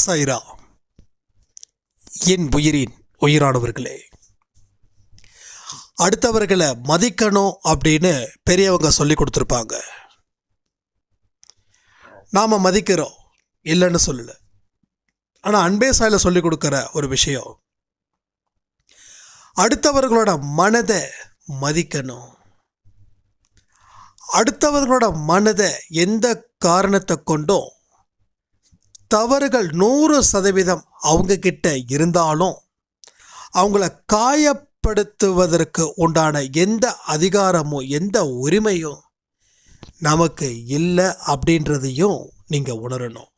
சைரா, என் உயிரின் உயிரானவர்களே, அடுத்தவர்களை மதிக்கணும் அப்படின்னு பெரியவங்க சொல்லி கொடுத்துருப்பாங்க. நாம் மதிக்கிறோம், இல்லைன்னு சொல்லலை. ஆனால் அன்பே சாயில சொல்லி கொடுக்குற ஒரு விஷயம், அடுத்தவர்களோட மனதை மதிக்கணும். அடுத்தவர்களோட மனதை எந்த காரணத்தை கொண்டும் தவறுகள் 100% அவங்க கிட்ட இருந்தாலும் அவங்கள காயப்படுத்துவதற்கு உண்டான எந்த அதிகாரமும் எந்த உரிமையும் நமக்கு இல்லை அப்படின்றதையும் நீங்கள் உணரணும்.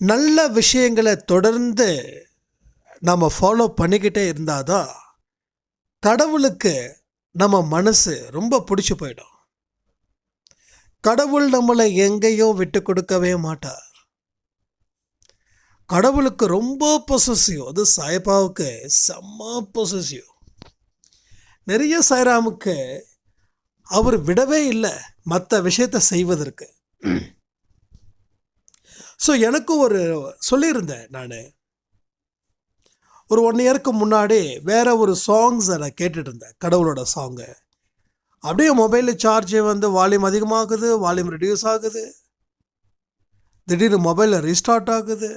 நல்ல விஷயங்களை தொடர்ந்து நம்ம ஃபாலோ பண்ணிக்கிட்டே இருந்தால் தான் கடவுளுக்கு நம்ம மனசு ரொம்ப பிடிச்சி போயிடும். கடவுள் நம்மளை எங்கேயும் விட்டு கொடுக்கவே மாட்டார். கடவுளுக்கு ரொம்ப பொசசிவ். அது சாய்பாவுக்கு செம்ம பொசசிவ். நிறைய சாய்ராமுக்கு அவர் விடவே இல்லை மற்ற விஷயத்தை செய்வதற்கு. ஸோ எனக்கு ஒரு சொல்லியிருந்தேன், நான் ஒரு 1 இயருக்கு முன்னாடி வேற ஒரு சாங்ஸை நான் கேட்டுட்டு இருந்தேன், கடவுளோட சாங்கு. அப்படியே மொபைலில் சார்ஜ் வால்யூம் அதிகமாகுது, வால்யூம் ரெடியூஸ் ஆகுது, திடீர்னு மொபைலில் ரீஸ்டார்ட் ஆகுது.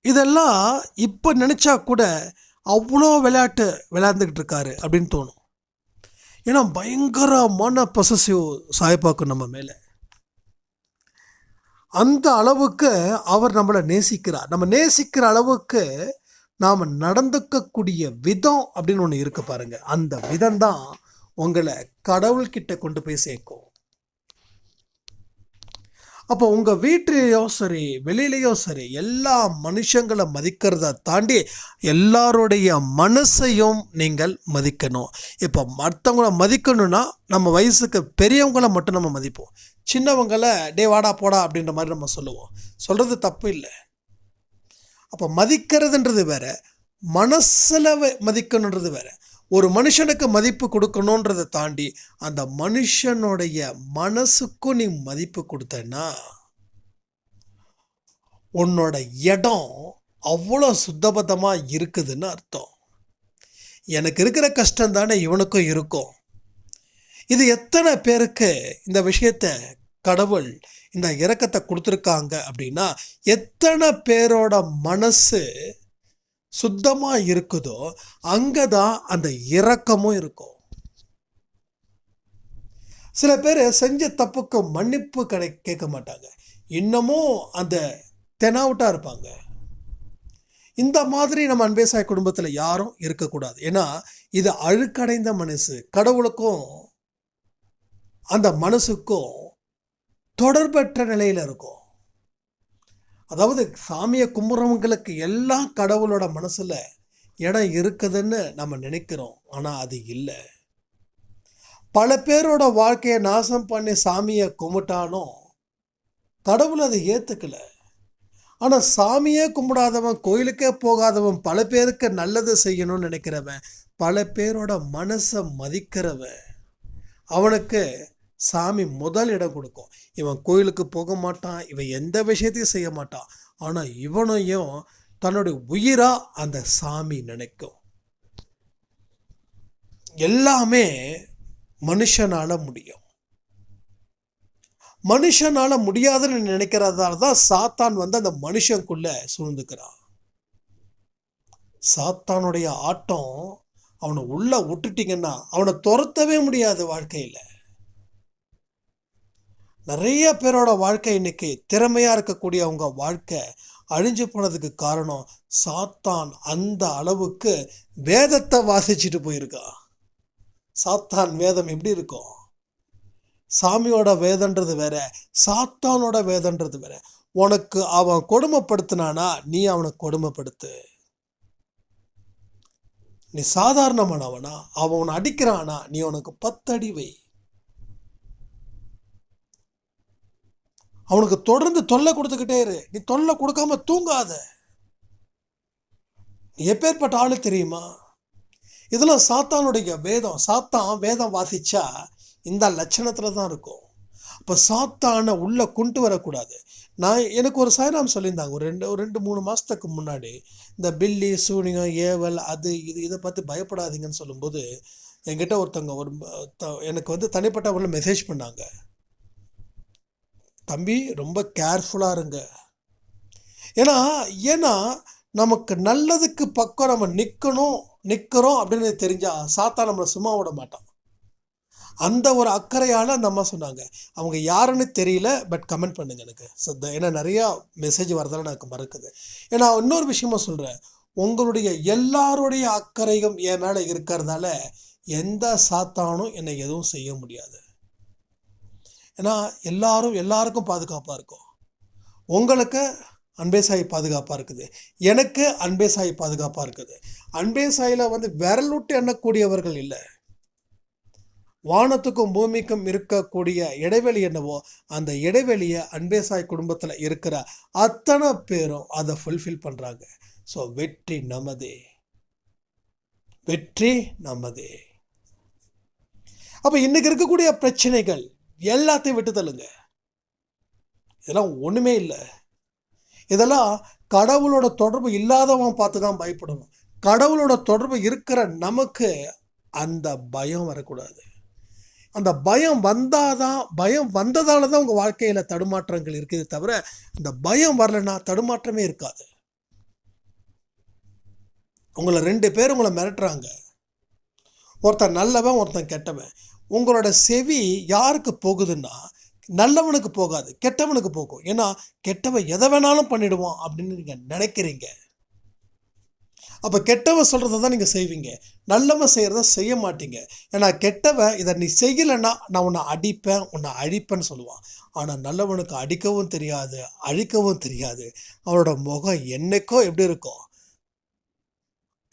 இதெல்லாம் இப்போ நினச்சா கூட அவ்வளோ விளையாட்டு விளையாண்டுக்கிட்டு இருக்காரு அப்படின்னு தோணும். ஏன்னா பயங்கரமான பொசசிவ் சாய்பாக்கு நம்ம மேலே. அந்த அளவுக்கு அவர் நம்மளை நேசிக்கிறார். நம்ம நேசிக்கிற அளவுக்கு நாம் நடந்துக்கக்கூடிய விதம் அப்படின்னு ஒன்று இருக்கு பாருங்க. அந்த விதம் தான் உங்களை கடவுள்கிட்ட கொண்டு போய் சேர்க்கும். அப்போ உங்கள் வீட்டிலையோ சரி வெளியிலையோ சரி எல்லா மனுஷங்களை மதிக்கிறத தாண்டி எல்லாருடைய மனசையும் நீங்கள் மதிக்கணும். இப்போ மற்றவங்கள மதிக்கணும்னா நம்ம வயசுக்கு பெரியவங்கள மட்டும் நம்ம மதிப்போம். சின்னவங்களை டே வாடா போடா அப்படின்ற மாதிரி நம்ம சொல்கிறது தப்பு இல்லை. அப்போ மதிக்கிறதுன்றது வேற, மனசில் மதிக்கணுன்றது வேற. ஒரு மனுஷனுக்கு மதிப்பு கொடுக்கணுன்றதை தாண்டி அந்த மனுஷனுடைய மனசுக்கும் நீ மதிப்பு கொடுத்தன்னா உன்னோட இடம் அவ்வளோ சுத்தபத்தமாக இருக்குதுன்னு அர்த்தம். எனக்கு இருக்கிற கஷ்டம் தானே இவனுக்கும் இருக்கும். இது எத்தனை பேருக்கு இந்த விஷயத்தை கடவுள் இந்த இரக்கத்தை கொடுத்துருக்காங்க அப்படின்னா, எத்தனை பேரோட மனசு சுத்தமாக இருக்குதோ அங்கே தான் அந்த இரக்கமும் இருக்கும். சில பேர் செஞ்ச தப்புக்கு மன்னிப்பு கேட்க மாட்டாங்க, இன்னமும் அந்த தெனாவுட்டாக இருப்பாங்க. இந்த மாதிரி நம்ம அன்பேசாய் குடும்பத்தில் யாரும் இருக்கக்கூடாது. ஏன்னா இது அழுக்கடைந்த மனசு. கடவுளுக்கும் அந்த மனசுக்கும் தொடர்பற்ற நிலையில் இருக்கும். அதாவது சாமியை கும்பிட்றவங்களுக்கு எல்லாம் கடவுளோட மனசில் இடம் இருக்குதுன்னு நம்ம நினைக்கிறோம். ஆனால் அது இல்லை. பல பேரோட வாழ்க்கையை நாசம் பண்ணி சாமியை கும்பிட்டாலும் கடவுள் அதை ஏற்றுக்கல. ஆனால் சாமியே கும்பிடாதவன், கோயிலுக்கே போகாதவன், பல பேருக்கு நல்லது செய்யணும்னு நினைக்கிறவன், பல பேரோட மனசை மதிக்கிறவன், அவனுக்கு சாமி முதல் இடம் கொடுக்கும். இவன் கோயிலுக்கு போக மாட்டான், இவன் எந்த விஷயத்தையும் செய்ய மாட்டான், ஆனால் இவனையும் தன்னுடைய உயிராக அந்த சாமி நினைக்கும். எல்லாமே மனுஷனால் முடியும். மனுஷனால் முடியாதுன்னு நினைக்கிறதால தான் சாத்தான் அந்த மனுஷனுக்குள்ள சூழ்ந்துக்கிறான். சாத்தானுடைய ஆட்டம் அவனை உள்ள விட்டுட்டிங்கன்னா அவனை துரத்தவே முடியாது. வாழ்க்கையில் நிறைய பேரோட வாழ்க்கை இன்னைக்கு திறமையாக இருக்கக்கூடிய அவங்க வாழ்க்கை அழிஞ்சு போனதுக்கு காரணம் சாத்தான் அந்த அளவுக்கு வேதத்தை வாசிச்சுட்டு போயிருக்கா. சாத்தான் வேதம் எப்படி இருக்கும்? சாமியோட வேதன்றது வேற, சாத்தானோட வேதன்றது வேற. உனக்கு அவன் கொடுமைப்படுத்தினானா நீ அவனை கொடுமைப்படுத்து. நீ சாதாரணமானவனா, அவன் அடிக்கிறானா நீ அவனுக்கு 10 அடி வை. அவனுக்கு தொடர்ந்து தொல்லை கொடுத்துக்கிட்டே இரு. நீ தொல்லை கொடுக்காம தூங்காத. நீ எப்பேற்பட்ட ஆளு தெரியுமா? இதெல்லாம் சாத்தானுடைய வேதம். சாத்தான் வேதம் வாசிச்சா இந்த லட்சணத்தில் தான் இருக்கும். அப்போ சாத்தானை உள்ளே கொண்டு வரக்கூடாது. எனக்கு ஒரு சாய்ராம் சொல்லியிருந்தாங்க ஒரு ரெண்டு 3 மாதத்துக்கு முன்னாடி, இந்த பில்லி சூனியம் ஏவல் அது இதை பார்த்து பயப்படாதீங்கன்னு சொல்லும்போது என்கிட்ட ஒருத்தவங்க எனக்கு வந்து தனிப்பட்ட முறையில் மெசேஜ் பண்ணாங்க, தம்பி ரொம்ப கேர்ஃபுல்லாக இருங்க. ஏன்னா ஏன்னா நமக்கு நல்லதுக்கு பக்கம் நம்ம நிற்கிறோம் அப்படின்னு தெரிஞ்சால் சாத்தா நம்மளை சும்மா விட மாட்டான். அந்த ஒரு அக்கறையால் அந்த அம்மா சொன்னாங்க. அவங்க யாருன்னு தெரியல, பட் கமெண்ட் பண்ணுங்க எனக்கு. ஏன்னா நிறையா மெசேஜ் வரதால எனக்கு மறக்குது. ஏன்னா இன்னொரு விஷயமா சொல்கிறேன், உங்களுடைய எல்லாருடைய அக்கறையும் என் மேலே இருக்கிறதால எந்த சாத்தானும் என்னை எதுவும் செய்ய முடியாது. ஏன்னா எல்லாருக்கும் பாதுகாப்பாக இருக்கும். உங்களுக்கு அன்பே சாய் பாதுகாப்பாக இருக்குது, எனக்கு அன்பே சாய் பாதுகாப்பாக இருக்குது. அன்பே சாயில் வந்து விரல் விட்டு எண்ணக்கூடியவர்கள் இல்லை. வானத்துக்கும் பூமிக்கும் இருக்கக்கூடிய இடைவெளி என்னவோ அந்த இடைவெளியை அன்பே சாய் குடும்பத்தில் இருக்கிற அத்தனை பேரும் அதை ஃபுல்ஃபில் பண்ணுறாங்க. ஸோ வெற்றி நமதே, வெற்றி நமதே. அப்போ இன்னைக்கு இருக்கக்கூடிய பிரச்சனைகள் எல்லாத்தையும் விட்டு தள்ளுங்க. இதெல்லாம் ஒன்றுமே இல்லை. இதெல்லாம் கடவுளோட தொடர்பு இல்லாதவன் பார்த்து தான் பயப்படணும். கடவுளோட தொடர்பு இருக்கிற நமக்கு அந்த பயம் வரக்கூடாது. அந்த பயம் வந்ததால தான் உங்கள் வாழ்க்கையில் தடுமாற்றங்கள் இருக்குது தவிர, அந்த பயம் வரலைன்னா தடுமாற்றமே இருக்காது. உங்களை 2 பேர் உங்களை மிரட்டுறாங்க, ஒருத்தன் நல்லவன் ஒருத்தன் கெட்டவன். உங்களோட செவி யாருக்கு போகுதுன்னா நல்லவனுக்கு போகாது, கெட்டவனுக்கு போகும். ஏன்னா கெட்டவன் எதை வேணாலும் பண்ணிடுவான் அப்படின்னு நீங்கள் நினைக்கிறீங்க. அப்போ கெட்டவன் சொல்கிறத தான் நீங்கள் செய்வீங்க, நல்லவன் செய்கிறத செய்ய மாட்டீங்க. ஏன்னா கெட்டவன் இதை நீ செய்யலைன்னா நான் உன்னை அடிப்பேன், உன்னை அழிப்பேன்னு சொல்லுவான். ஆனால் நல்லவனுக்கு அடிக்கவும் தெரியாது, அழிக்கவும் தெரியாது. அவனோட முகம் என்னைக்கோ எப்படி இருக்கும்,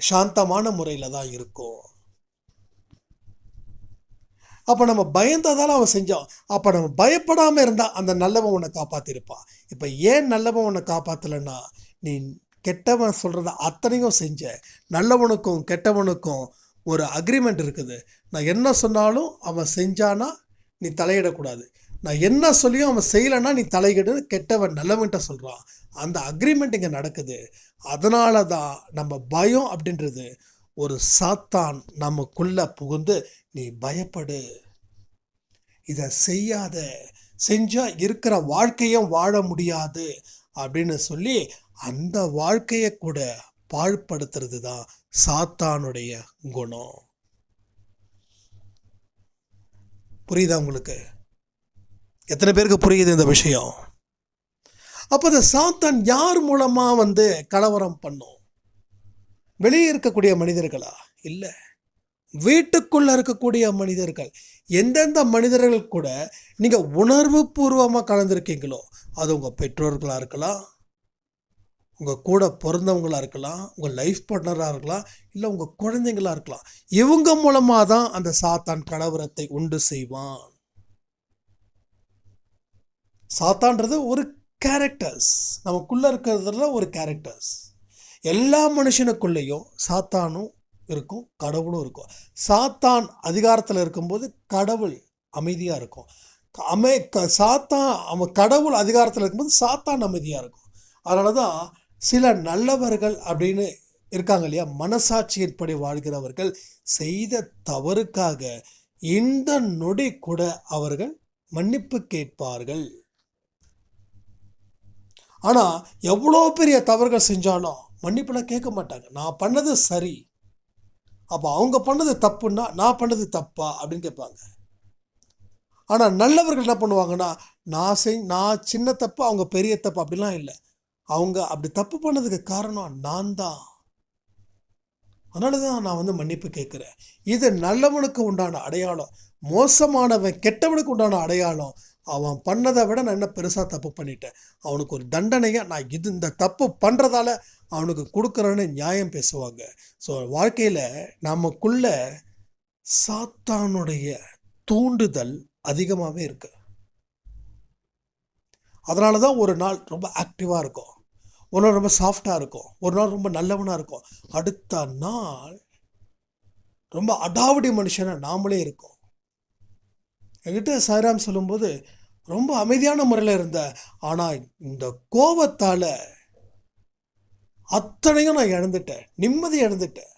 சாந்தமான முறையில் தான் இருக்கும். அப்போ நம்ம பயந்ததால் அவன் செஞ்சான். அப்போ நம்ம பயப்படாமல் இருந்தால் அந்த நல்லவன் உன்னை காப்பாற்றிருப்பான். இப்போ ஏன் நல்லவன் உன்னை காப்பாற்றலைன்னா, நீ கெட்டவன் சொல்கிறத அத்தனையும் செஞ்ச. நல்லவனுக்கும் கெட்டவனுக்கும் ஒரு அக்ரிமெண்ட் இருக்குது. நான் என்ன சொன்னாலும் அவன் செஞ்சானா நீ தலையிடக்கூடாது, நான் என்ன சொல்லியும் அவன் செய்யலைன்னா நீ தலையிடு கெட்டவன் நல்லவன்கிட்ட சொல்கிறான். அந்த அக்ரிமெண்ட் இங்கே நடக்குது. அதனால தான் நம்ம பயம் அப்படின்றது ஒரு சாத்தான் நமக்குள்ள புகுந்து நீ பயப்படு, இதை செய்யாத, செஞ்சால் இருக்கிற வாழ்க்கையும் வாழ முடியாது அப்படின்னு சொல்லி அந்த வாழ்க்கையை கூட பாழ்படுத்துறது தான் சாத்தானுடைய குணம். புரியுதா உங்களுக்கு? எத்தனை பேருக்கு புரியுது இந்த விஷயம்? அப்போ இந்த சாத்தான் யார் மூலமாக வந்து கலவரம் பண்ணும்? வெளியே இருக்கக்கூடிய மனிதர்களா? இல்லை, வீட்டுக்குள்ளே இருக்கக்கூடிய மனிதர்கள். எந்தெந்த மனிதர்கள் கூட நீங்கள் உணர்வு பூர்வமாக கலந்துருக்கீங்களோ, அது உங்கள் பெற்றோர்களாக இருக்கலாம், உங்கள் கூட பிறந்தவங்களாக இருக்கலாம், உங்கள் லைஃப் பார்ட்னராக இருக்கலாம், இல்லை உங்கள் குழந்தைங்களாக இருக்கலாம். இவங்க மூலமாக தான் அந்த சாத்தான் கலவரத்தை உண்டு செய்வான். சாத்தான்றது ஒரு கேரக்டர்ஸ், நமக்குள்ளே இருக்கிறதுல ஒரு கேரக்டர்ஸ். எல்லா மனுஷனுக்குள்ளேயும் சாத்தானும் இருக்கும், கடவுளும் இருக்கும். சாத்தான் அதிகாரத்தில் இருக்கும்போது கடவுள் அமைதியாக இருக்கும். அவன் கடவுள் அதிகாரத்தில் இருக்கும்போது சாத்தான் அமைதியாக இருக்கும். அதனால தான் சில நல்லவர்கள் அப்படின்னு இருக்காங்க இல்லையா, மனசாட்சியின்படி வாழ்கிறவர்கள் செய்த தவறுக்காக இந்த நொடி கூட அவர்கள் மன்னிப்பு கேட்பார்கள். ஆனால் எவ்வளோ பெரிய தவறுகள் செஞ்சாலும் மன்னிப்புலாம் கேட்க மாட்டாங்க. நான் பண்ணது சரி, அப்போ அவங்க பண்ணது தப்புன்னா நான் பண்ணது தப்பா அப்படின்னு கேட்பாங்க. ஆனால் நல்லவர்கள் என்ன பண்ணுவாங்கன்னா, நான் சின்ன தப்பு அவங்க பெரிய தப்பு அப்படிலாம் இல்லை. அவங்க அப்படி தப்பு பண்ணதுக்கு காரணம் நான் தான், அதனால தான் நான் வந்து மன்னிப்பு கேட்குறேன். இது நல்லவனுக்கு உண்டான அடையாளம். மோசமானவன் கெட்டவனுக்கு உண்டான அடையாளம். அவன் பண்ணதை விட நான் என்ன பெருசாக தப்பு பண்ணிட்டேன், அவனுக்கு ஒரு தண்டனையாக நான் இந்த தப்பு பண்ணுறதால அவனுக்கு கொடுக்குறேன்னு நியாயம் பேசுவாங்க. ஸோ வாழ்க்கையில் நமக்குள்ள சாத்தானுடைய தூண்டுதல் அதிகமாகவே இருக்கு. அதனால தான் ஒரு நாள் ரொம்ப ஆக்டிவாக இருக்கும், ஒரு நாள் ரொம்ப சாஃப்டாக இருக்கும், ஒரு நாள் ரொம்ப நல்லவனாக இருக்கும், அடுத்த நாள் ரொம்ப அடாவடி மனுஷனாக நாமளே இருக்கோம். என்கிட்ட சாய்ராம் சொல்லும்போது, ரொம்ப அமைதியான முறையில் இருந்த. ஆனால் இந்த கோபத்தால் அத்தனையும் நான் இழந்துட்டேன், நிம்மதி இழந்துட்டேன்,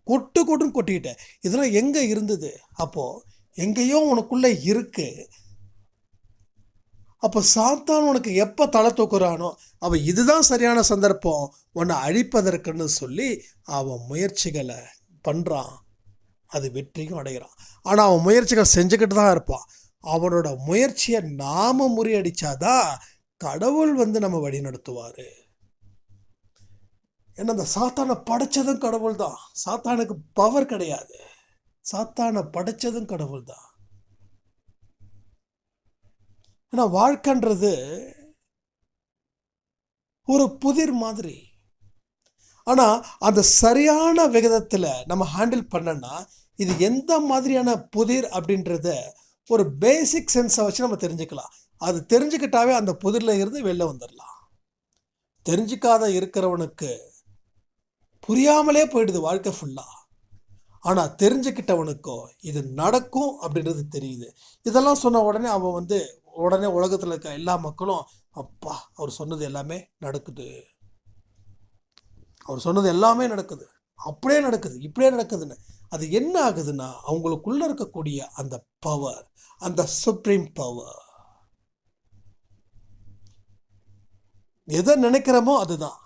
கொட்டுன்னு கொட்டிக்கிட்டேன். இதெல்லாம் எங்கே இருந்தது? அப்போது எங்கேயோ உனக்குள்ளே இருக்கு. அப்போ சாத்தான் உனக்கு எப்போ தலை தூக்குறானோ அவன் இதுதான் சரியான சந்தர்ப்பம் உன்னை அழிப்பதற்குன்னு சொல்லி அவன் முயற்சிகளை பண்ணுறான். அது வெற்றியும் அடைகிறான். ஆனால் அவன் முயற்சிகள் செஞ்சுக்கிட்டு தான் இருப்பான். அவனோட முயற்சியை நாம் முறியடித்தாதான் கடவுள் நம்ம வழி நடத்துவார். ஏன்னா அந்த சாத்தானை படைச்சதும் கடவுள் தான். சாத்தானுக்கு பவர் கிடையாது. சாத்தானை படைச்சதும் கடவுள் தான். ஏன்னா வாழ்க்கைன்றது ஒரு புதிர் மாதிரி. ஆனால் அந்த சரியான விகிதத்தில் நம்ம ஹேண்டில் பண்ணனா இது எந்த மாதிரியான புதிர் அப்படின்றத ஒரு பேசிக் சென்ஸை வச்சு நம்ம தெரிஞ்சுக்கலாம். அது தெரிஞ்சுக்கிட்டாவே அந்த புதிரில் இருந்து வெளில வந்துடலாம். தெரிஞ்சிக்காத இருக்கிறவனுக்கு புரியாமலே போயிடுது வாழ்க்கை ஃபுல்லாக. ஆனால் தெரிஞ்சுக்கிட்டவனுக்கோ இது நடக்கும் அப்படின்றது தெரியுது. இதெல்லாம் சொன்ன உடனே அவன் உடனே உலகத்தில் இருக்க எல்லா மக்களும் அப்பா அவர் சொன்னது எல்லாமே நடக்குது, அவர் சொன்னது எல்லாமே நடக்குது, அப்படியே நடக்குது, இப்படியே நடக்குதுன்னு. அது என்ன ஆகுதுன்னா அவங்களுக்குள்ள இருக்கக்கூடிய அந்த பவர், அந்த சுப்ரீம் பவர், எதை நினைக்கிறோமோ அதுதான்.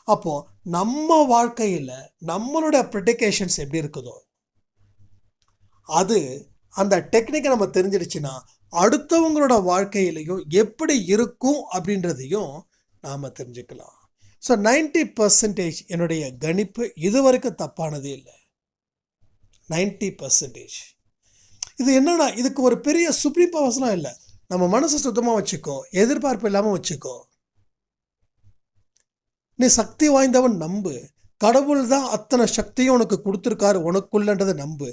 அப்போ நம்ம வாழ்க்கையில் நம்மளோட ப்ரெடிகேஷன்ஸ் எப்படி இருக்குதோ அது அந்த டெக்னிக்கை நம்ம தெரிஞ்சிடுச்சுன்னா அடுத்தவங்களோட வாழ்க்கையிலையும் எப்படி இருக்கும் அப்படின்றதையும் நாம் தெரிஞ்சுக்கலாம். ஸோ 90% என்னுடைய கணிப்பு இதுவரைக்கும் தப்பானதே இல்லை. 90%. இது என்னன்னா இதுக்கு ஒரு பெரிய சுப்ரீம் பவர்ஸ்லாம் இல்லை. நம்ம மனசை சுத்தமாக வச்சுக்கோ, எதிர்பார்ப்பு இல்லாமல் வச்சுக்கோ, நீ சக்தி வாய்ந்தவன் நம்பு, கடவுள் தான் அத்தனை சக்தியும் உனக்கு கொடுத்துருக்காரு உனக்குள்ளன்றதை நம்பு.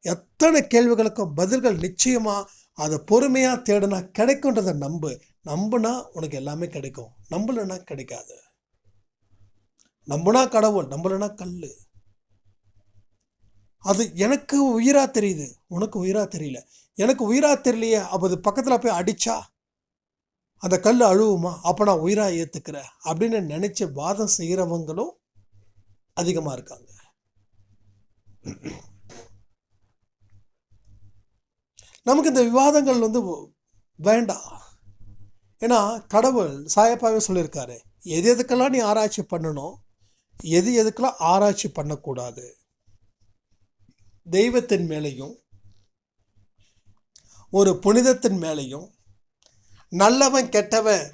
எத்தனை கேள்விகளுக்கும் பதில்கள் நிச்சயமாக அதை பொறுமையாக தேடினா கிடைக்கும்ன்றதை நம்புனா உனக்கு எல்லாமே கிடைக்கும். நம்பலைன்னா கிடைக்காது. நம்புனா கடவுள், நம்பலைன்னா கல். அது எனக்கு உயிராக தெரியுது, உனக்கு உயிராக தெரியல. எனக்கு உயிராக தெரியலையே, அப்போ அது பக்கத்தில் போய் அடித்தா அந்த கல் அழுவுமா? அப்போ நான் உயிராக ஏற்றுக்கிறேன் அப்படின்னு நினச்சி வாதம் செய்கிறவங்களும் அதிகமாக இருக்காங்க. நமக்கு இந்த விவாதங்கள் வேண்டாம். ஏன்னா கடவுள் சாயப்பாவே சொல்லியிருக்காரு, எது எதுக்கெல்லாம் நீ ஆராய்ச்சி பண்ணணும், எது எதுக்கெல்லாம் ஆராய்ச்சி பண்ணக்கூடாது. தெய்வத்தின் மேலேயும் ஒரு புனிதத்தின் மேலேயும் நல்லவன் கெட்டவன்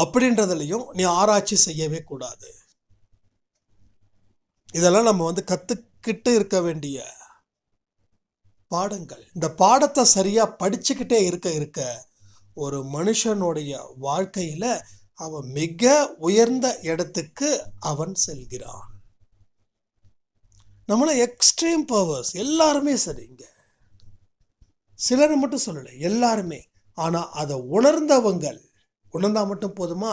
அப்படின்றதுலையும் நீ ஆராய்ச்சி செய்யவே கூடாது. இதெல்லாம் நம்ம கற்றுக்கிட்டு இருக்க வேண்டிய பாடங்கள். இந்த பாடத்தை சரியாக படிச்சுக்கிட்டே இருக்க ஒரு மனுஷனுடைய வாழ்க்கையில் அவன் மிக உயர்ந்த இடத்துக்கு அவன் செல்கிறான். நம்மள எக்ஸ்ட்ரீம் பவர்ஸ் எல்லாருமே சரிங்க, சிலரை மட்டும் சொல்லலை, எல்லாருமே. ஆனால் அதை உணர்ந்தால் மட்டும் போதுமா?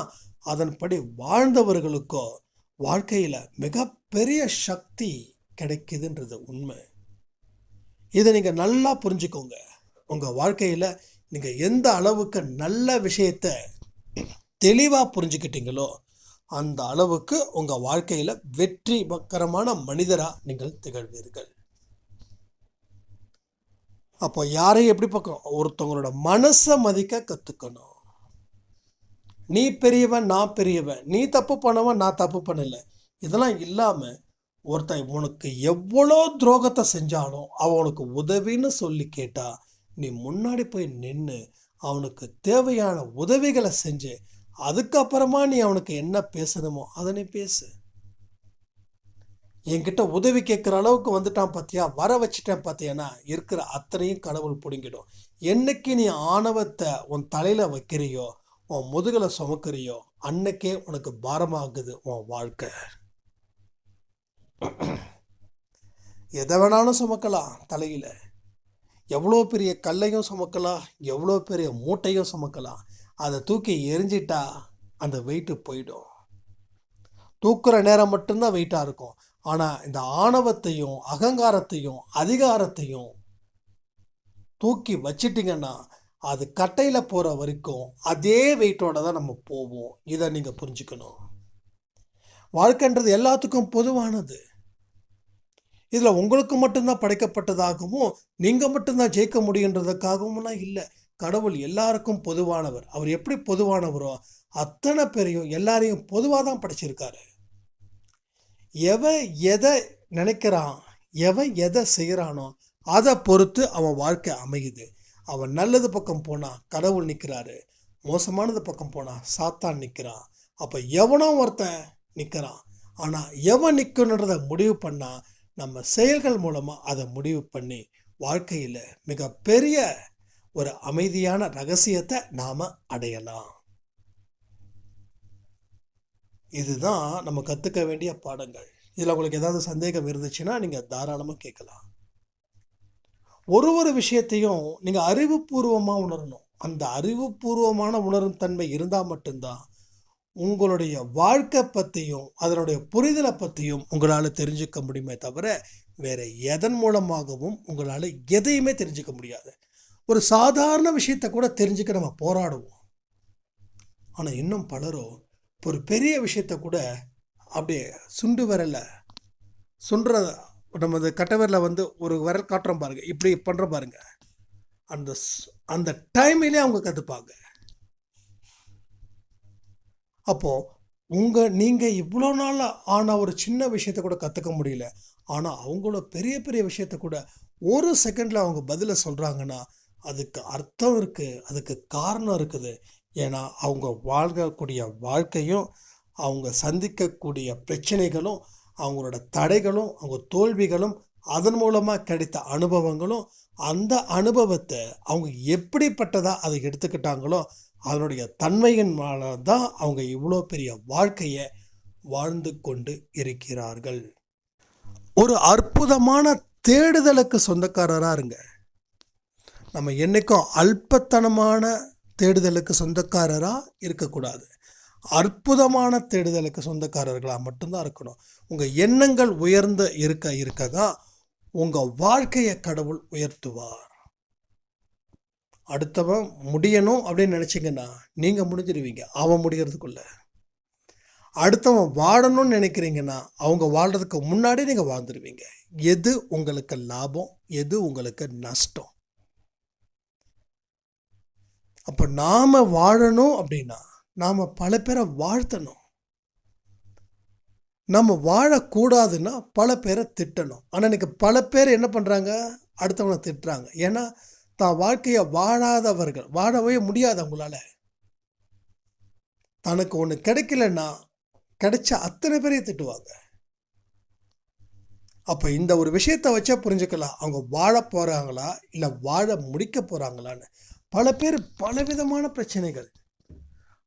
அதன்படி வாழ்ந்தவர்களுக்கோ வாழ்க்கையில் மிகப்பெரிய சக்தி கிடைக்குதுன்றது உண்மை. இதை நீங்கள் நல்லா புரிஞ்சுக்கோங்க. உங்கள் வாழ்க்கையில் நீங்கள் எந்த அளவுக்கு நல்ல விஷயத்தை தெளிவாக புரிஞ்சுக்கிட்டீங்களோ அந்த அளவுக்கு உங்கள் வாழ்க்கையில் வெற்றிகரமான மனிதராக நீங்கள் திகழ்வீர்கள். அப்போ யாரையும் எப்படி பார்க்கணும்? ஒருத்தவங்களோட மனசை மதிக்க கற்றுக்கணும். நீ பெரியவன், நான் பெரியவன், நீ தப்பு பண்ணவன், நான் தப்பு பண்ணலை, இதெல்லாம் இல்லாமல் ஒருத்தன் உனக்கு எவ்வளோ துரோகத்தை செஞ்சாலும் அவனுக்கு உதவின்னு சொல்லி கேட்டால் நீ முன்னாடி போய் நின்று அவனுக்கு தேவையான உதவிகளை செஞ்சு அதுக்கப்புறமா நீ அவனுக்கு என்ன பேசணுமோ அதை நீ பேசு. என்கிட்ட உதவி கேட்குற அளவுக்கு வந்துட்டான் பார்த்தியா, வர வச்சுட்டேன் பார்த்தியானா, இருக்கிற அத்தனையும் கடவுள் பிடுங்கிடும். என்னைக்கு நீ ஆணவத்தை உன் தலையில் வைக்கிறியோ, உன் முதுகில் சுமக்கிறியோ, அன்னைக்கே உனக்கு பாரமாகுது உன் வாழ்க்கை. எதை வேணாலும் சுமக்கலாம் தலையில், எவ்வளோ பெரிய கல்லையும் சுமக்கலாம், எவ்வளோ பெரிய மூட்டையும் சுமக்கலாம். அதை தூக்கி எரிஞ்சிட்டா அந்த வெயிட்டு போயிடும். தூக்குற நேரம் மட்டும்தான் வெயிட்டாக இருக்கும். ஆனால் இந்த ஆணவத்தையும் அகங்காரத்தையும் அதிகாரத்தையும் தூக்கி வச்சிட்டிங்கன்னா அது கட்டையில் போகிற வரைக்கும் அதே வெயிட்டோட தான் நம்ம போவோம். இதை நீங்கள் புரிஞ்சுக்கணும். வாழ்க்கைன்றது எல்லாத்துக்கும் பொதுவானது. இதில் உங்களுக்கு மட்டும்தான் படைக்கப்பட்டதாகவும் நீங்கள் மட்டும்தான் ஜெயிக்க முடியுன்றதுக்காகவும்லாம் இல்லை. கடவுள் எல்லாருக்கும் பொதுவானவர். அவர் எப்படி பொதுவானவரோ அத்தனை பேரையும் எல்லாரையும் பொதுவாக தான் படைச்சிருக்காரு. எவன் எதை நினைக்கிறான், எவன் எதை செய்கிறானோ அதை பொறுத்து அவன் வாழ்க்கை அமையுது. அவன் நல்லது பக்கம் போனால் கடவுள் நிற்கிறாரு, மோசமானது பக்கம் போனால் சாத்தான் நிற்கிறான். அப்போ எவனோ ஒருத்தன் நிற்கிறான். ஆனால் எவன் நிற்கணுன்றதை முடிவு பண்ணால் நம்ம செயல்கள் மூலமாக அதை முடிவு பண்ணி வாழ்க்கையில் மிகப்பெரிய ஒரு அமைதியான ரகசியத்தை நாம் அடையலாம். இதுதான் நம்ம கற்றுக்க வேண்டிய பாடங்கள். இதில் உங்களுக்கு ஏதாவது சந்தேகம் இருந்துச்சுன்னா நீங்கள் தாராளமாக கேட்கலாம். ஒரு விஷயத்தையும் நீங்கள் அறிவுபூர்வமாக உணரணும். அந்த அறிவுபூர்வமான உணரும் தன்மை இருந்தால் மட்டும்தான் உங்களுடைய வாழ்க்கை பற்றியும் அதனுடைய புரிதலை பற்றியும் உங்களால் தெரிஞ்சுக்க முடியுமே தவிர வேறு எதன் மூலமாகவும் உங்களால் எதையுமே தெரிஞ்சுக்க முடியாது. ஒரு சாதாரண விஷயத்தை கூட தெரிஞ்சுக்க நம்ம போராடுவோம். ஆனால் இன்னும் பலரோ ஒரு பெரிய விஷயத்த கூட அப்படியே சுண்டு விரலை சுன்ற நம்ம கட்டை விரலை ஒரு விரல் காட்டுறோம் பாருங்கள், இப்படி பண்ணுற பாருங்க, அந்த டைமிலே அவங்க கற்றுப்பாங்க. அப்போது நீங்கள் இவ்வளோ நாள் ஆன ஒரு சின்ன விஷயத்த கூட கற்றுக்க முடியல. ஆனால் அவங்களோட பெரிய பெரிய விஷயத்த கூட ஒரு செகண்டில் அவங்க பதிலை சொல்கிறாங்கன்னா அதுக்கு அர்த்தம் இருக்குது, அதுக்கு காரணம் இருக்குது. ஏன்னா அவங்க வாழ்க்கக்கூடிய வாழ்க்கையும் அவங்க சந்திக்கக்கூடிய பிரச்சனைகளும் அவங்களோட தடைகளும் அவங்க தோல்விகளும் அதன் மூலமாக கிடைத்த அனுபவங்களும் அந்த அனுபவத்தை அவங்க எப்படிப்பட்டதாக அதை எடுத்துக்கிட்டாங்களோ அதனுடைய தன்மையின் மேலே தான் அவங்க இவ்வளோ பெரிய வாழ்க்கையை வாழ்ந்து கொண்டு இருக்கிறார்கள். ஒரு அற்புதமான தேடுதலுக்கு சொந்தக்காரராக இருங்க. நம்ம என்றைக்கும் அல்பத்தனமான தேடுதலுக்கு சொந்தக்காரராக இருக்கக்கூடாது. அற்புதமான தேடுதலுக்கு சொந்தக்காரர்களாக மட்டும்தான் இருக்கணும். உங்கள் எண்ணங்கள் உயர்ந்து இருக்க தான் உங்கள் வாழ்க்கையை கடவுள் உயர்த்துவார். அடுத்தவன் முடியணும் அப்படின்னு நினச்சிங்கன்னா நீங்கள் முடிஞ்சிருவீங்க அவன் முடிகிறதுக்குள்ள. அடுத்தவன் வாழணும்னு நினைக்கிறீங்கன்னா அவங்க வாழ்கிறதுக்கு முன்னாடி நீங்கள் வாழ்ந்துருவீங்க. எது உங்களுக்கு லாபம், எது உங்களுக்கு நஷ்டம்? அப்போ நாம் வாழணும் அப்படின்னா நாம் பல பேரை வாழ்த்தணும். நம்ம வாழக்கூடாதுன்னா பல பேரை திட்டணும். ஆனால் இன்றைக்கி பல பேர் என்ன பண்ணுறாங்க, அடுத்தவனை திட்டுறாங்க. ஏன்னா தான் வாழ்க்கையை வாழாதவர்கள், வாழவே முடியாது அவங்களால. தனக்கு ஒன்று கிடைக்கலன்னா கிடைச்ச அத்தனை பேரையும் திட்டுவாங்க. அப்போ இந்த ஒரு விஷயத்தை வச்சா புரிஞ்சுக்கலாம் அவங்க வாழ போகிறாங்களா இல்லை வாழ முடிக்க போகிறாங்களான்னு. பல பேர் பலவிதமான பிரச்சனைகள்,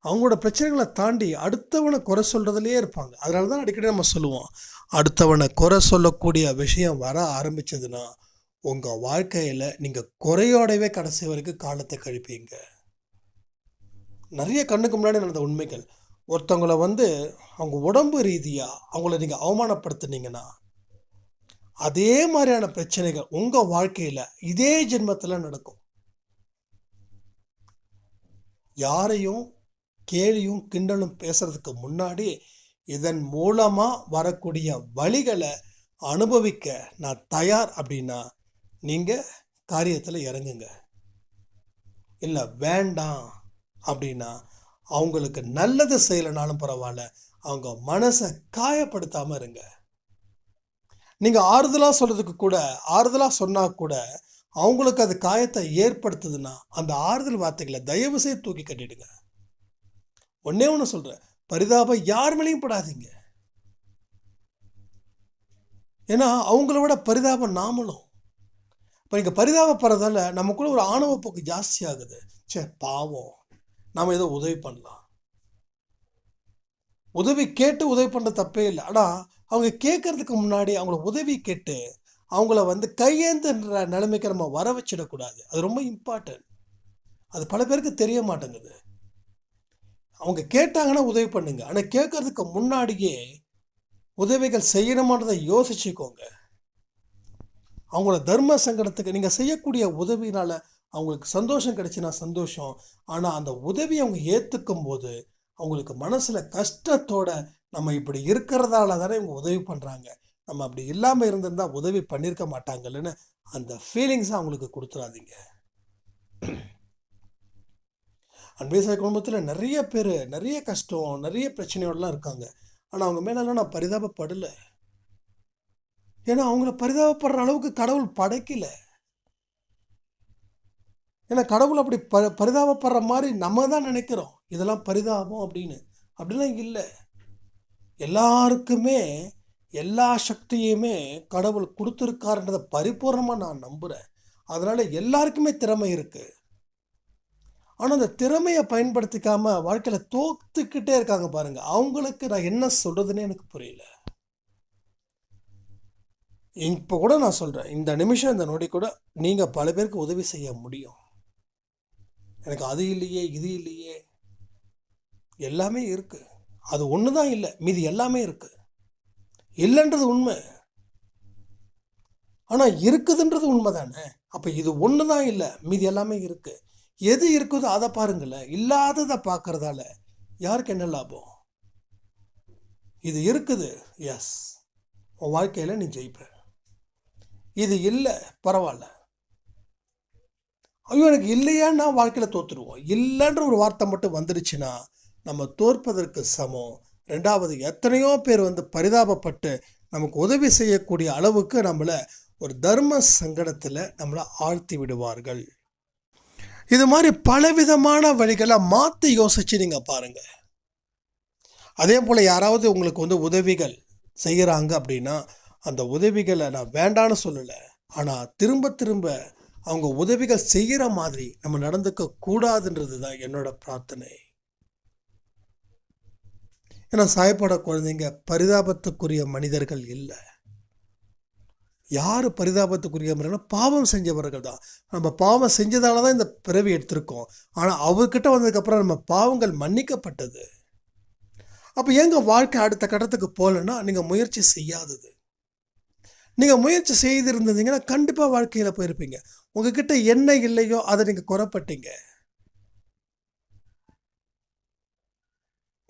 அவங்களோட பிரச்சனைகளை தாண்டி அடுத்தவனை குறை சொல்கிறதுலே இருப்பாங்க. அதனால தான் அடிக்கடி நம்ம சொல்லுவோம், அடுத்தவனை குறை சொல்லக்கூடிய விஷயம் வர ஆரம்பித்ததுன்னா உங்கள் வாழ்க்கையில் நீங்கள் குறையோடவே கடைசி வரைக்கும் காலத்தை கழிப்பீங்க. நிறைய கண்ணுக்கு முன்னாடி நடந்த உண்மைகள். ஒருத்தவங்களை அவங்க உடம்பு ரீதியாக அவங்கள நீங்கள் அவமானப்படுத்துனீங்கன்னா அதே மாதிரியான பிரச்சனைகள் உங்கள் வாழ்க்கையில் இதே ஜென்மத்தில் நடக்கும். யாரையும் கேலியும் கிண்டலும் பேசுறதுக்கு முன்னாடி இதன் மூலமாக வரக்கூடிய வழிகளை அனுபவிக்க நான் தயார் அப்படின்னா நீங்கள் காரியத்தில் இறங்குங்க. இல்லை வேண்டாம் அப்படின்னா அவங்களுக்கு நல்லது செய்யலைனாலும் பரவாயில்ல, அவங்க மனசை காயப்படுத்தாமல் இருங்க. நீங்கள் ஆறுதலாக சொல்கிறதுக்கு கூட, ஆறுதலாக சொன்னால் கூட அவங்களுக்கு அது காயத்தை ஏற்படுத்துதுன்னா அந்த ஆறுதல் வார்த்தைகளை தயவு செய்து தூக்கி கட்டிடுங்க. ஒன்னே ஒன்று சொல்கிறேன், பரிதாபம் யார் மேலேயும் படாதீங்க. ஏன்னா அவங்கள விட பரிதாபம் நாமளும். இப்போ நீங்கள் பரிதாபப்படுறதால நமக்குள்ள ஒரு ஆணவ போக்கு ஜாஸ்தி ஆகுது. பாவம், நாம் ஏதோ உதவி பண்ணலாம், உதவி கேட்டு உதவி பண்ண தப்பே இல்லை. ஆனால் அவங்க கேட்கறதுக்கு முன்னாடி அவங்கள உதவி கேட்டு அவங்கள கையேந்துன்ற நிலைமைக்கு நம்ம வர வச்சிடக்கூடாது. அது ரொம்ப இம்பார்ட்டன்ட். அது பல பேருக்கு தெரிய மாட்டேங்குது. அவங்க கேட்டாங்கன்னா உதவி பண்ணுங்க, ஆனால் கேட்கறதுக்கு முன்னாடியே உதவிகள் செய்யணுமானதை யோசிச்சுக்கோங்க. அவங்கள தர்ம சங்கடத்துக்கு நீங்கள் செய்யக்கூடிய உதவினால் அவங்களுக்கு சந்தோஷம் கிடைச்சுன்னா சந்தோஷம். ஆனால் அந்த உதவியை அவங்க ஏற்றுக்கும் போது அவங்களுக்கு மனசில் கஷ்டத்தோட நம்ம இப்படி இருக்கிறதால தானே இவங்க உதவி பண்ணுறாங்க, நம்ம அப்படி இல்லாமல் இருந்திருந்தால் உதவி பண்ணியிருக்க மாட்டாங்கன்னு அந்த ஃபீலிங்ஸை அவங்களுக்கு கொடுத்துடாதீங்க. அன்பேசாய் குடும்பத்தில் நிறைய பேர் நிறைய கஷ்டம் நிறைய பிரச்சனையோடலாம் இருக்காங்க. ஆனால் அவங்க மேலெல்லாம் நான் பரிதாபப்படலை. ஏன்னா அவங்கள பரிதாபப்படுற அளவுக்கு கடவுள் படைக்கல. ஏன்னா கடவுள் அப்படி பரிதாபப்படுற மாதிரி நம்ம தான் நினைக்கிறோம் இதெல்லாம் பரிதாபம் அப்படின்னு. அப்படிலாம் இல்லை. எல்லாருக்குமே எல்லா சக்தியுமே கடவுள் கொடுத்துருக்காருன்றதை பரிபூர்ணமாக நான் நம்புகிறேன். அதனால் எல்லாருக்குமே திறமை இருக்குது. ஆனால் அந்த திறமையை பயன்படுத்திக்காமல் வாழ்க்கையில் தோத்துக்கிட்டே இருக்காங்க பாருங்கள். அவங்களுக்கு நான் என்ன சொல்கிறதுன்னு எனக்கு புரியல. இப்போ கூட நான் சொல்கிறேன், இந்த நிமிஷம் இந்த நொடி கூட நீங்கள் பல பேருக்கு உதவி செய்ய முடியும். எனக்கு அது இல்லையே இது இல்லையே, எல்லாமே இருக்குது. அது ஒன்று தான் இல்லை, மீதி எல்லாமே இருக்குது. இல்லைன்றது உண்மை, ஆனால் இருக்குதுன்றது உண்மை தானே. அப்போ இது ஒன்று தான் இல்லை, மீதி எல்லாமே இருக்குது. எது இருக்குதோ அதை பாருங்களேன். இல்லாததை பார்க்கறதால யாருக்கு என்ன லாபம்? இது இருக்குது, எஸ், உன் வாழ்க்கையில் நீ ஜெயிப்ப. இது இல்லை, பரவாயில்ல. ஐயோ எனக்கு இல்லையான்னா வாழ்க்கையில் தோற்றுருவோம். இல்லைன்ற ஒரு வார்த்தை மட்டும் வந்துடுச்சுன்னா நம்ம தோற்பதற்கு சமம். ரெண்டாவது, எத்தனையோ பேர் பரிதாபப்பட்டு நமக்கு உதவி செய்யக்கூடிய அளவுக்கு நம்மளை ஒரு தர்ம சங்கடத்தில் நம்மளை ஆழ்த்தி விடுவார்கள். இது மாதிரி பலவிதமான வழிகளை மாற்றி யோசித்து நீங்கள் பாருங்கள். அதே போல் யாராவது உங்களுக்கு உதவிகள் செய்கிறாங்க அப்படின்னா அந்த உதவிகளை நான் வேண்டான்னு சொல்லலை. ஆனால் திரும்ப திரும்ப அவங்க உதவிகள் செய்கிற மாதிரி நம்ம நடந்துக்க கூடாதுன்றது தான் என்னோட பிரார்த்தனை. ஏன்னா சாயப்பட குழந்தைங்க பரிதாபத்துக்குரிய மனிதர்கள் இல்லை. யார் பரிதாபத்துக்குரிய மனிதர்கள்? பாவம் செஞ்சவர்கள் தான். நம்ம பாவம் செஞ்சதால தான் இந்த பிறவி எடுத்திருக்கோம். ஆனால் அவர்கிட்ட வந்ததுக்கப்புறம் நம்ம பாவங்கள் மன்னிக்கப்பட்டது. அப்போ எங்கள் வாழ்க்கை அடுத்த கட்டத்துக்கு போகலன்னா நீங்கள் முயற்சி செய்யாதது. நீங்கள் முயற்சி செய்திருந்தீங்கன்னா கண்டிப்பாக வாழ்க்கையில் போயிருப்பீங்க. உங்ககிட்ட என்ன இல்லையோ அதை நீங்கள் குறைப்பட்டீங்க.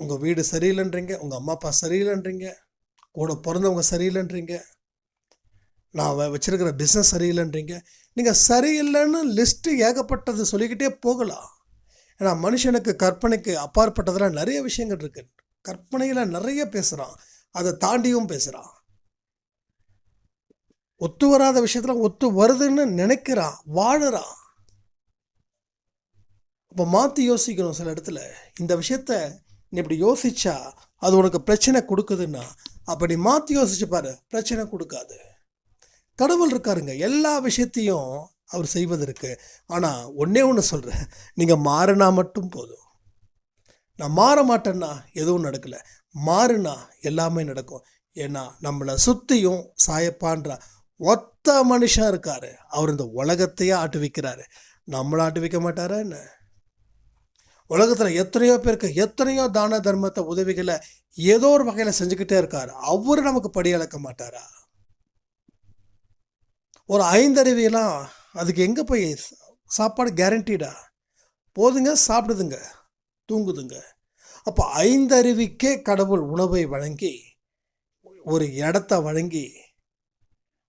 உங்கள் வீடு சரியில்லைன்றீங்க, உங்கள் அம்மா அப்பா சரியில்லைன்றீங்க, கூட பிறந்தவங்க சரியில்லைன்றீங்க, நான் வச்சிருக்கிற பிஸ்னஸ் சரியில்லைன்றீங்க. நீங்கள் சரியில்லைன்னு லிஸ்ட்டு ஏகப்பட்டது சொல்லிக்கிட்டே போகலாம். ஏன்னா மனுஷனுக்கு கற்பனைக்கு அப்பாற்பட்டதெல்லாம் நிறைய விஷயங்கள் இருக்குது. கற்பனையில் நிறைய பேசுகிறான், அதை தாண்டியும் பேசுகிறான். ஒத்து வராத விஷயத்தில் ஒத்து வருதுன்னு நினைக்கிறான், வாழுறான். அப்போ மாற்றி யோசிக்கணும். சில இடத்துல இந்த விஷயத்த நீ இப்படி யோசிச்சா அது உனக்கு பிரச்சனை கொடுக்குதுன்னா அப்போ நீ மாற்றி யோசிச்சு பாரு, பிரச்சனை கொடுக்காது. கடவுள் இருக்காருங்க, எல்லா விஷயத்தையும் அவர் செய்வதற்கு. ஆனால் ஒன்றே ஒன்று சொல்கிறேன், நீங்கள் மாறினா மட்டும் போதும். நான் மாற மாட்டேன்னா எதுவும் நடக்கலை, மாறுனா எல்லாமே நடக்கும். ஏன்னா நம்மளை சுற்றியும் சாயப்பான்ற ஒத்த மனுஷன் இருக்காரு. அவர் இந்த உலகத்தையே ஆட்டு வைக்கிறாரு. நம்மளை ஆட்டு வைக்க மாட்டாரா என்ன? உலகத்தில் எத்தனையோ பேருக்கு எத்தனையோ தான தர்மத்தை உதவிகளை ஏதோ ஒரு வகையில் செஞ்சுக்கிட்டே இருக்காரு. அவரு நமக்கு படியளக்க மாட்டாரா? ஒரு 5 அறிவியெல்லாம் அதுக்கு எங்கே போய் சாப்பாடு கேரண்டீடா? போதுங்க, சாப்பிடுதுங்க, தூங்குதுங்க. அப்போ 5 அறிவிக்கே கடவுள் உணவை வழங்கி ஒரு இடத்த வழங்கி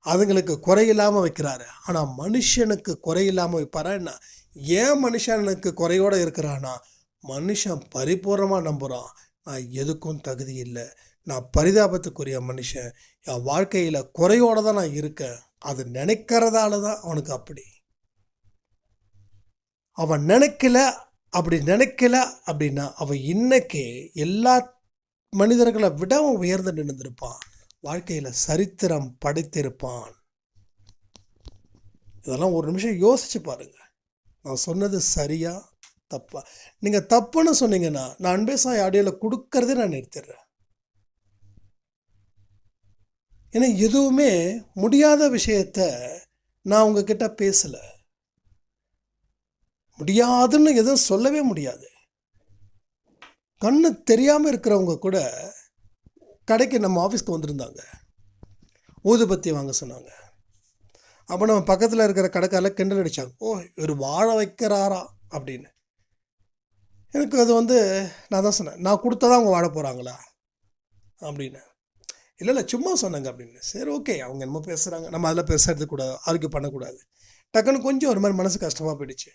அதுங்களுக்கு குறையில்லாமல் வைக்கிறாரு. ஆனால் மனுஷனுக்கு குறையில்லாமல் வைப்பாரா என்ன? ஏன் மனுஷனுக்கு குறையோடு இருக்கிறான்னா மனுஷன் பரிபூர்ணமாக நம்புகிறான், நான் எதுக்கும் தகுதி இல்லை, நான் பரிதாபத்துக்குரிய மனுஷன், என் வாழ்க்கையில் குறையோடு தான் நான் இருக்கேன். அது நினைக்கிறதால தான் அவனுக்கு அப்படி. அவன் நினைக்கல அப்படின்னா அவன் இன்னைக்கு எல்லா மனிதர்களை விட அவன் உயர்ந்து நின்றுருப்பான், வாழ்க்கையில் சரித்திரம் படைத்திருப்பான். இதெல்லாம் ஒரு நிமிஷம் யோசிச்சு பாருங்க. நான் சொன்னது சரியா தப்பா? நீங்கள் தப்புன்னு சொன்னீங்கன்னா நான் அன்பேசாய் ஆடியோவில் கொடுக்கறதே நான் நிறுத்திடுறேன். ஏன்னா எதுவுமே முடியாத விஷயத்த நான் உங்ககிட்ட பேசலை. முடியாதுன்னு எதுவும் சொல்லவே முடியாது. கண்ணு தெரியாமல் இருக்கிறவங்க கூட கடைக்கு நம்ம ஆஃபீஸ்க்கு வந்திருந்தாங்க, ஊதுபத்தி வாங்க சொன்னாங்க. அப்போ நம்ம பக்கத்தில் இருக்கிற கடைக்காரில் கிண்டல் அடித்தாங்க, ஓ இவர் வாழ வைக்கிறாரா அப்படின்னு. எனக்கு அது நான் தான் சொன்னேன், நான் கொடுத்தா அவங்க வாழ போகிறாங்களா அப்படின்னு. இல்லை இல்லை சும்மா சொன்னாங்க அப்படின்னு. சரி ஓகே, அவங்க என்னமோ பேசுகிறாங்க, நம்ம அதில் பேசுறது கூடாது, ஆர்கியூ பண்ணக்கூடாது. டக்குன்னு கொஞ்சம் ஒரு மாதிரி மனசு கஷ்டமாக போயிடுச்சு.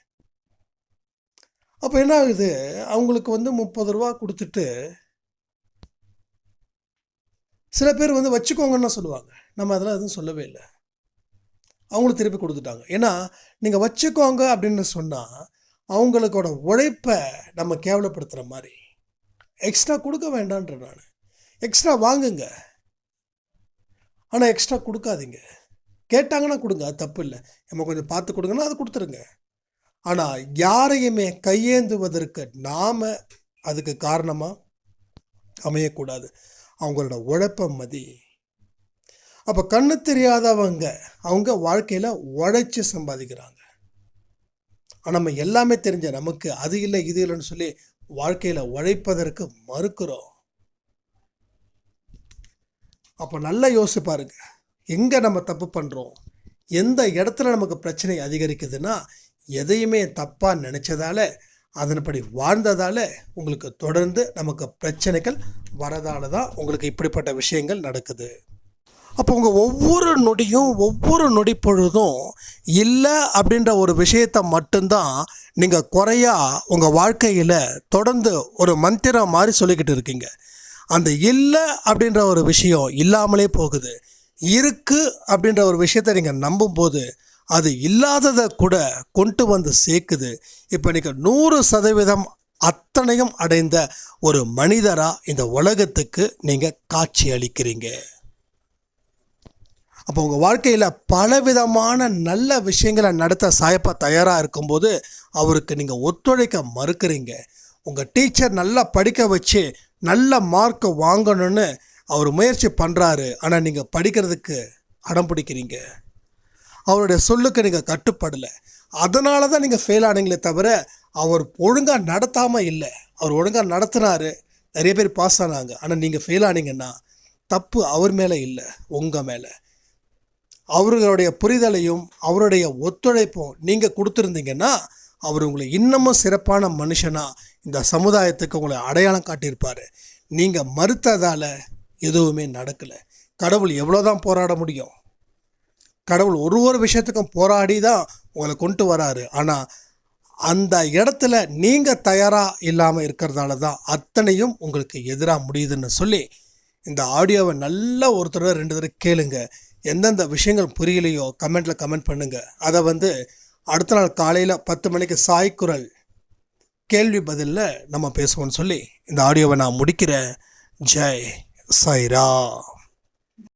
அப்போ என்ன ஆகுது, அவங்களுக்கு 30 ரூபா கொடுத்துட்டு சில பேர் வச்சுக்கோங்கன்னு சொல்லுவாங்க. நம்ம அதெல்லாம் எதுவும் சொல்லவே இல்லை, அவங்களும் திருப்பி கொடுத்துட்டாங்க. ஏன்னா நீங்கள் வச்சுக்கோங்க அப்படின்னு சொன்னால் அவங்களுக்கோட உழைப்பை நம்ம கேவலப்படுத்துகிற மாதிரி. எக்ஸ்ட்ரா கொடுக்க வேண்டான்ற நான். எக்ஸ்ட்ரா வாங்குங்க, ஆனால் எக்ஸ்ட்ரா கொடுக்காதீங்க. கேட்டாங்கன்னா கொடுங்க, அது தப்பு இல்லை. நம்ம கொஞ்சம் பார்த்து கொடுங்கன்னா அது கொடுத்துருங்க. ஆனால் யாரையுமே கையேந்துவதற்கு நாம் அதுக்கு காரணமாக அமையக்கூடாது. அவங்களோட உழைப்பை மதி. அப்போ கண்ணு தெரியாதவங்க அவங்க வாழ்க்கையில் உழைச்சி சம்பாதிக்கிறாங்க. ஆனால் நம்ம எல்லாமே தெரிஞ்ச நமக்கு அது இல்லை இது இல்லைன்னு சொல்லி வாழ்க்கையில் உழைப்பதற்கு மறுக்கிறோம். அப்போ நல்லா யோசிச்சு பாருங்க, எங்கே நம்ம தப்பு பண்ணுறோம், எந்த இடத்துல நமக்கு பிரச்சனை அதிகரிக்குதுன்னா எதையுமே தப்பாக நினச்சதால அதன்படி வாழ்ந்ததால் உங்களுக்கு தொடர்ந்து நமக்கு பிரச்சனைகள் வரதால தான் உங்களுக்கு இப்படிப்பட்ட விஷயங்கள் நடக்குது. அப்போ உங்கள் ஒவ்வொரு நொடியும் ஒவ்வொரு நொடி பொழுதும் இல்லை அப்படின்ற ஒரு விஷயத்தை மட்டும்தான் நீங்கள் குறையா உங்கள் வாழ்க்கையில் தொடர்ந்து ஒரு மந்திரம் மாதிரி சொல்லிக்கிட்டு இருக்கீங்க. அந்த இல்லை அப்படின்ற ஒரு விஷயம் இல்லாமலே போகுது. இருக்குது அப்படின்ற ஒரு விஷயத்தை நீங்கள் நம்பும்போது அது இல்லாததை கூட கொண்டு வந்து சேர்க்குது. இப்போ நீங்கள் 100% அத்தனையும் அடைந்த ஒரு மனிதராக இந்த உலகத்துக்கு நீங்கள் காட்சி அளிக்கிறீங்க. அப்போ உங்கள் வாழ்க்கையில் பலவிதமான நல்ல விஷயங்களை நடத்த சாயப்பா தயாராக இருக்கும்போது அவருக்கு நீங்கள் ஒத்துழைக்க மறுக்கிறீங்க. உங்கள் டீச்சர் நல்லா படிக்க வச்சு நல்ல மார்க் வாங்கணும்னு அவர் முயற்சி பண்ணுறாரு, ஆனால் நீங்கள் படிக்கிறதுக்கு அடம் பிடிக்கிறீங்க. அவருடைய சொல்லுக்கு நீங்கள் கட்டுப்படலை, அதனால தான் நீங்கள் ஃபெயில் ஆனீங்களே தவிர அவர் ஒழுங்காக நடத்தாமல் இல்லை. அவர் ஒழுங்காக நடத்தினார், நிறைய பேர் பாஸ் ஆனாங்க. ஆனால் நீங்கள் ஃபெயில் ஆனீங்கன்னா தப்பு அவர் மேலே இல்லை, உங்கள் மேலே. அவர்களுடைய புரிதலையும் அவருடைய ஒத்துழைப்பும் நீங்கள் கொடுத்துருந்தீங்கன்னா அவர் உங்களை இன்னமும் சிறப்பான மனுஷனாக இந்த சமுதாயத்துக்கு உங்களை அடையாளம் காட்டியிருப்பார். நீங்கள் மறுத்ததால் எதுவுமே நடக்கலை. கடவுள் எவ்வளோதான் போராட முடியும்? கடவுள் ஒரு விஷயத்துக்கும் போராடி தான் உங்களை கொண்டு வராரு. ஆனால் அந்த இடத்துல நீங்கள் தயாராக இல்லாமல் இருக்கிறதால தான் அத்தனையும் உங்களுக்கு எதிராக முடியுதுன்னு சொல்லி இந்த ஆடியோவை நல்லா ஒரு தடவை 2 தடவை கேளுங்க. எந்தெந்த விஷயங்கள் புரியலையோ கமெண்ட்டில் கமெண்ட் பண்ணுங்கள். அதை அடுத்த நாள் காலையில் 10 மணிக்கு சாய்க்குரல் கேள்வி பதிலில் நம்ம பேசுவோம்னு சொல்லி இந்த ஆடியோவை நான் முடிக்கிறேன். ஜெய் சாய்ராம்.